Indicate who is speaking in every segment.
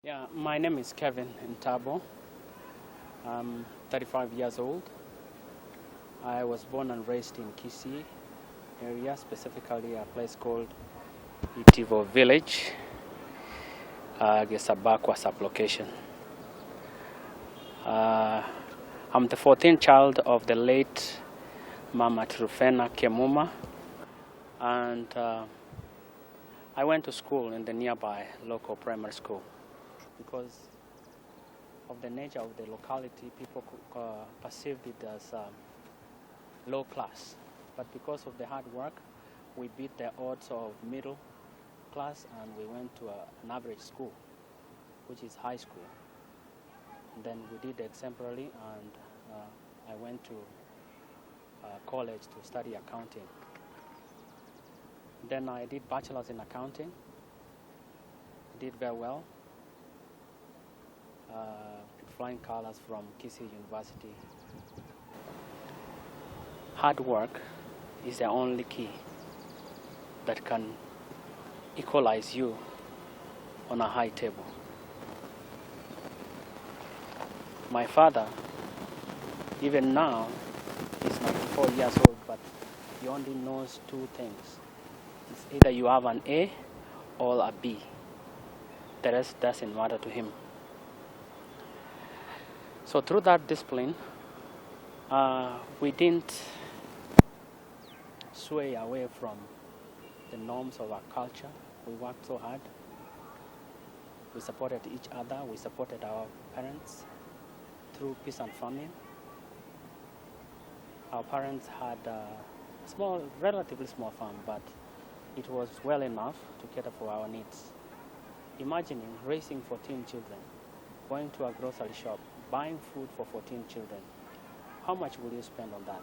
Speaker 1: Yeah, my name is Kevin Ntabo. I'm 35 years old. I was born and raised in Kisii area, specifically a place called Ntabo village, Gesabakwa sublocation. I'm the 14th child of the late Mama Trufena Kemuma, and I went to school in the nearby local primary school. Because of the nature of the locality, people perceived it as low class. But because of the hard work, we beat the odds of middle class, and we went to an average school, which is high school. And then we did exemplary, and I went to college to study accounting. Then I did bachelor's in accounting, did very well. Flying colors from Kisii University. Hard work is the only key that can equalize you on a high table. My father, even now, is 94 years old, but he only knows two things. It's either you have an A or a B. The rest doesn't matter to him. So through that discipline, we didn't sway away from the norms of our culture. We worked so hard. We supported each other. We supported our parents through peace and famine. Our parents had a small, relatively small farm, but it was well enough to cater for our needs. Imagining raising 14 children, going to a grocery shop, buying food for 14 children. How much will you spend on that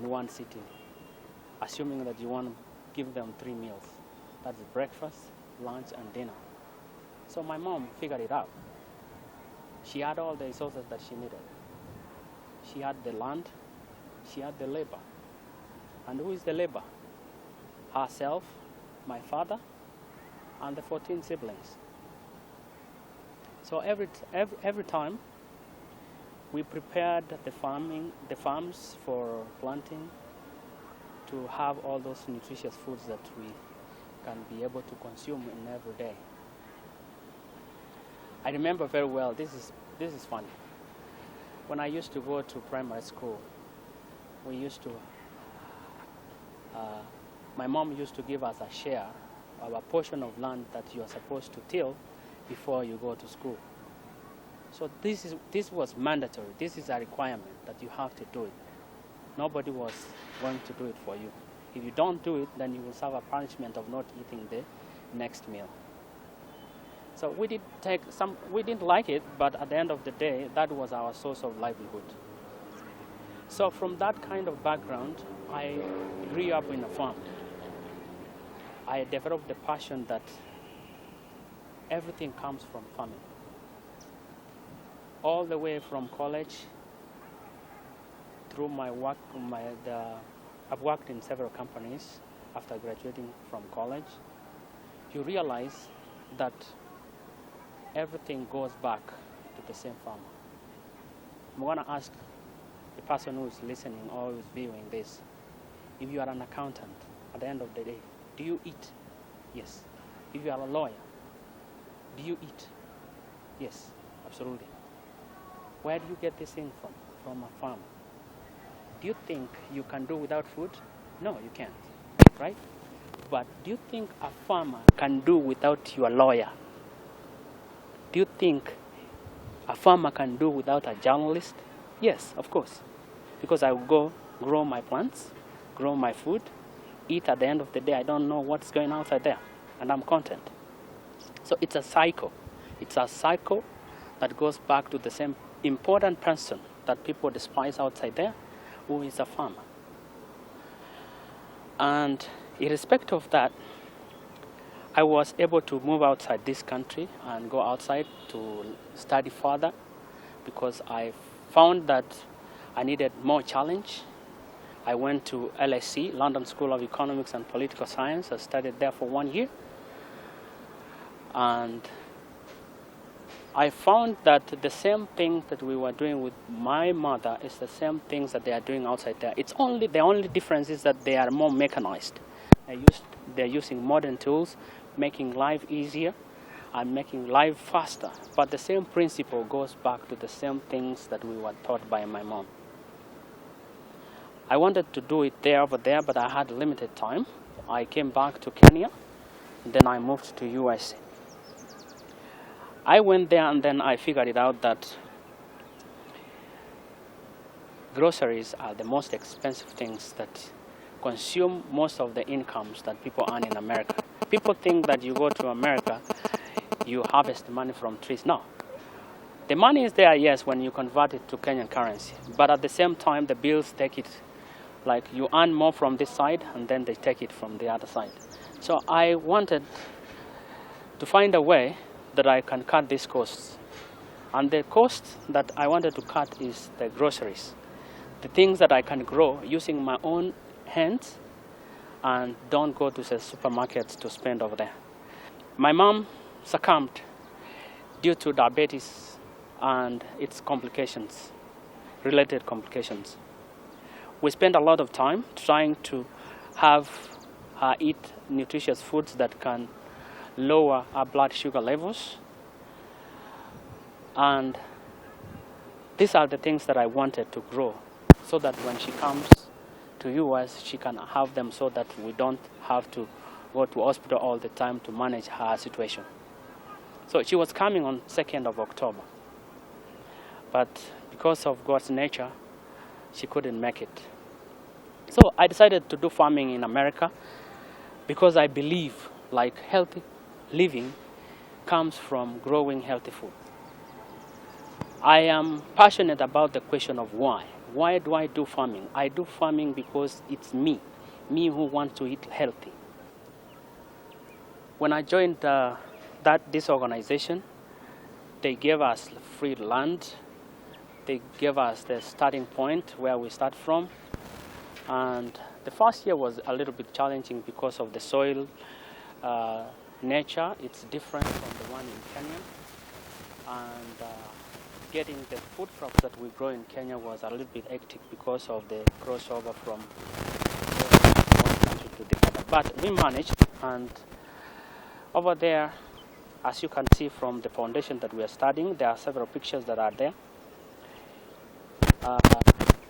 Speaker 1: in one sitting? Assuming that you want to give them 3 meals. That's breakfast, lunch, and dinner. So my mom figured it out. She had all the resources that she needed. She had the land, she had the labor. And who is the labor? Herself, my father, and the 14 siblings. So every time we prepared the farms for planting to have all those nutritious foods that we can be able to consume in every day. I remember very well, this is funny. When I used to go to primary school, we used to, my mom used to give us a share of a portion of land that you are supposed to till before you go to school. So this was mandatory. This is a requirement that you have to do it. Nobody was going to do it for you. If you don't do it, then you will suffer punishment of not eating the next meal. So we didn't like it, but at the end of the day, that was our source of livelihood. So from that kind of background, I grew up in a farm. I developed the passion that everything comes from farming. All the way from college, through my work, I've worked in several companies after graduating from college. You realize that everything goes back to the same farmer. I'm going to ask the person who is listening or who is viewing this, if you are an accountant, at the end of the day, do you eat? Yes. If you are a lawyer, do you eat? Yes, absolutely. Where do you get this thing from? From a farm. Do you think you can do without food? No, you can't, right? But do you think a farmer can do without your lawyer? Do you think a farmer can do without a journalist? Yes, of course. Because I will go grow my plants, grow my food, eat at the end of the day. I don't know what's going on outside there, and I'm content. So it's a cycle. It's a cycle that goes back to the same important person that people despise outside there, who is a farmer. And irrespective of that, I was able to move outside this country and go outside to study further because I found that I needed more challenge. I went to LSE, London School of Economics and Political Science. I studied there for 1 year. And I found that the same thing that we were doing with my mother is the same things that they are doing outside there. The only difference is that they are more mechanized. They're using modern tools, making life easier and making life faster. But the same principle goes back to the same things that we were taught by my mom. I wanted to do it over there, but I had limited time. I came back to Kenya, then I moved to USA. I went there and then I figured it out that groceries are the most expensive things that consume most of the incomes that people earn in America. People think that you go to America, you harvest money from trees. No. The money is there, yes, when you convert it to Kenyan currency. But at the same time, the bills take it. Like you earn more from this side and then they take it from the other side. So I wanted to find a way that I can cut these costs. And the cost that I wanted to cut is the groceries. The things that I can grow using my own hands and don't go to the supermarkets to spend over there. My mom succumbed due to diabetes and its complications, related complications. We spent a lot of time trying to have her eat nutritious foods that can lower our blood sugar levels. And these are the things that I wanted to grow so that when she comes to US, she can have them so that we don't have to go to hospital all the time to manage her situation. So she was coming on 2nd of October. But because of God's nature, she couldn't make it. So I decided to do farming in America because I believe like healthy living comes from growing healthy food. I am passionate about the question of why. Why do I do farming? I do farming because it's me who wants to eat healthy. When I joined this organization, they gave us free land. They gave us the starting point where we start from. And the first year was a little bit challenging because of the soil nature. It's different from the one in Kenya. And getting the food crops that we grow in Kenya was a little bit hectic because of the crossover from one country to the other. But we managed, and over there, as you can see from the foundation that we are studying, there are several pictures that are there.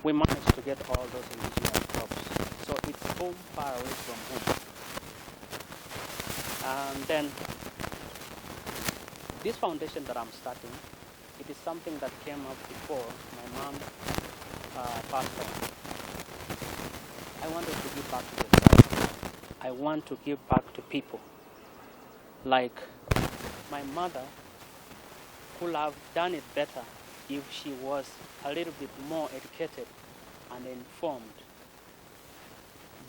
Speaker 1: We managed to get all those indigenous crops. So it's home far away from home. And then this foundation that I'm starting, it is something that came up before my mom passed on. I wanted to give back to the society. I want to give back to people. Like my mother could have done it better if she was a little bit more educated and informed.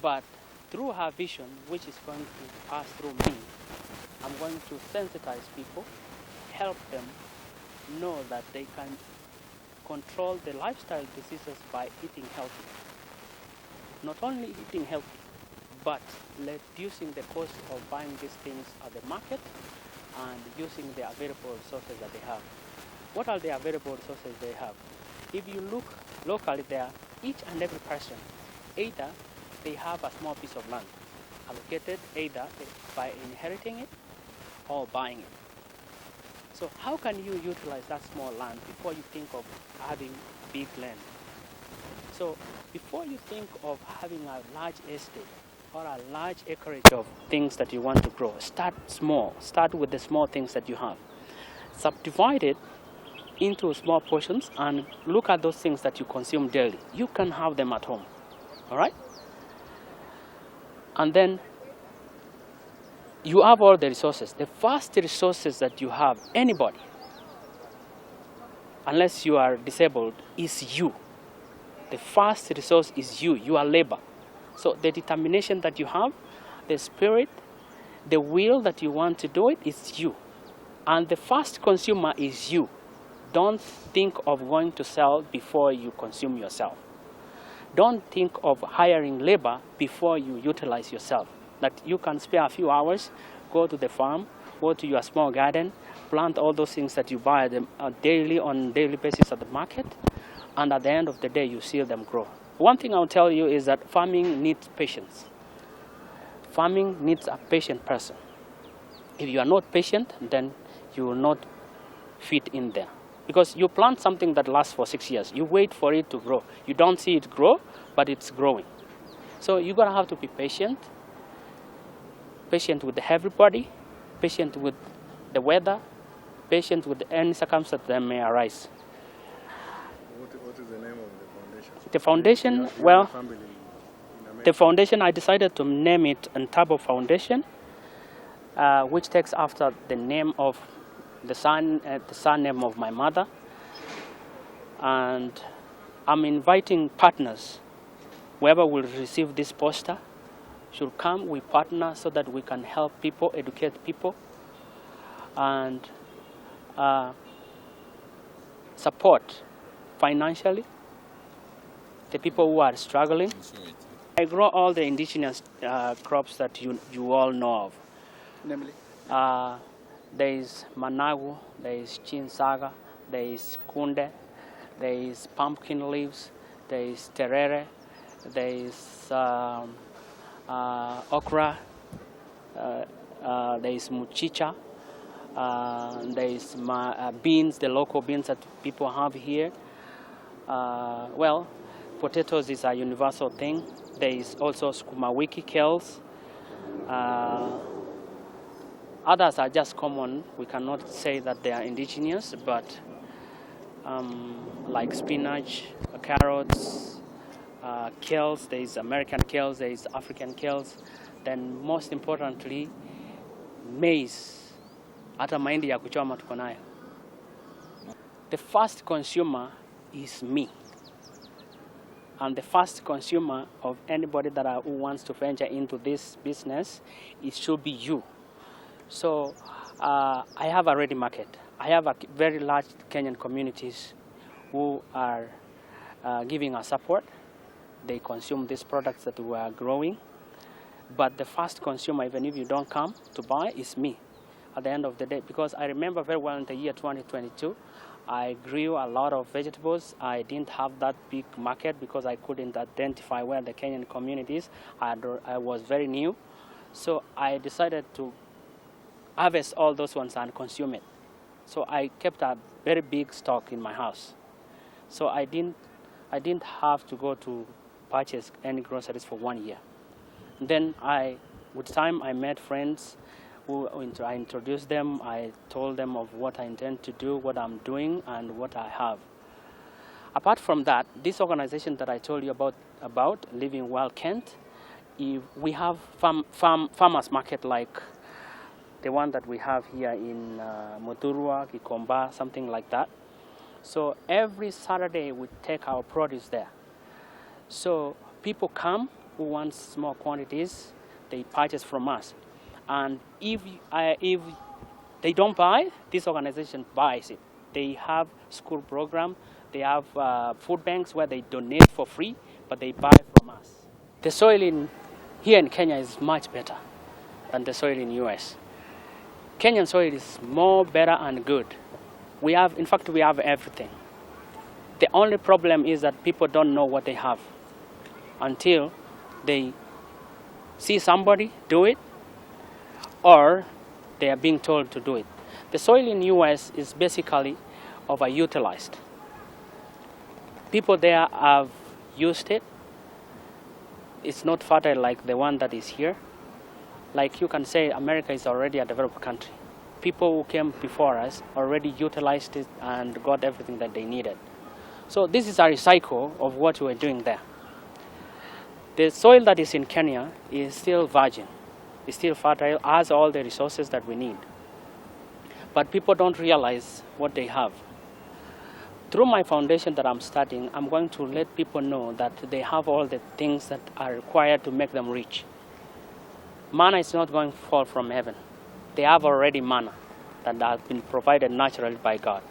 Speaker 1: But through her vision, which is going to pass through me, I'm going to sensitize people, help them know that they can control the lifestyle diseases by eating healthy. Not only eating healthy, but reducing the cost of buying these things at the market and using the available resources that they have. What are the available resources they have? If you look locally there, each and every person, either they have a small piece of land allocated either by inheriting it or buying it. So how can you utilize that small land before you think of having big land? So before you think of having a large estate or a large acreage of things that you want to grow, start small. Start with the small things that you have. Subdivide it into small portions and look at those things that you consume daily. You can have them at home. All right? And then you have all the resources. The first resources that you have, anybody, unless you are disabled, is you. The first resource is you, your labor. So the determination that you have, the spirit, the will that you want to do it is you. And the first consumer is you. Don't think of going to sell before you consume yourself. Don't think of hiring labor before you utilize yourself. That you can spare a few hours, go to the farm, go to your small garden, plant all those things that you buy them daily on daily basis at the market, and at the end of the day you see them grow. One thing I'll tell you is that farming needs patience. Farming needs a patient person. If you are not patient, then you will not fit in there. Because you plant something that lasts for 6 years. You wait for it to grow. You don't see it grow, but it's growing. So you're going to have to be patient. Patient with everybody. Patient with the weather. Patient with any circumstance that may arise.
Speaker 2: What is the name of the foundation?
Speaker 1: The foundation, well, the foundation, I decided to name it Ntabo Foundation, which takes after the name of the surname of my mother. And I'm inviting partners. Whoever will receive this poster should come, we partner so that we can help people, educate people, and support financially the people who are struggling. I grow all the indigenous crops that you all know of.
Speaker 2: Namely?
Speaker 1: There is managu, there is chinsaga, there is kunde, there is pumpkin leaves, there is terere, there is okra, there is muchicha, there is beans, the local beans that people have here. Well, potatoes is a universal thing. There is also sukuma wiki kales. Others are just common. We cannot say that they are indigenous, but like spinach, carrots, kales, there is American kales, there is African kales. Then most importantly, maize. Hata mahindi ya kuchoma tuko nayo. The first consumer is me. And the first consumer of anybody who wants to venture into this business, it should be you. So I have a ready market. I have a very large Kenyan communities who are giving us support. They consume these products that we are growing. But the first consumer, even if you don't come to buy, is me at the end of the day. Because I remember very well in the year 2022, I grew a lot of vegetables. I didn't have that big market because I couldn't identify where the Kenyan communities. I was very new. So I decided to harvest all those ones and consume it. So I kept a very big stock in my house. So I didn't have to go to purchase any groceries for 1 year. Then with time, I met friends who I introduced them. I told them of what I intend to do, what I'm doing, and what I have. Apart from that, this organization that I told you about Living Well Kent, we have farmers market like the one that we have here in Muturwa, Gikomba, something like that. So every Saturday we take our produce there. So people come who want small quantities, they purchase from us. And if they don't buy, this organization buys it. They have school program, they have food banks where they donate for free, but they buy from us. The soil here in Kenya is much better than the soil in US. Kenyan soil is more better and good. In fact, we have everything. The only problem is that people don't know what they have until they see somebody do it or they are being told to do it. The soil in US is basically overutilized. People there have used it. It's not fertile like the one that is here. Like you can say, America is already a developed country. People who came before us already utilized it and got everything that they needed. So this is a recycle of what we're doing there. The soil that is in Kenya is still virgin. It's still fertile, has all the resources that we need. But people don't realize what they have. Through my foundation that I'm starting, I'm going to let people know that they have all the things that are required to make them rich. Manna is not going to fall from heaven. They have already manna that has been provided naturally by God.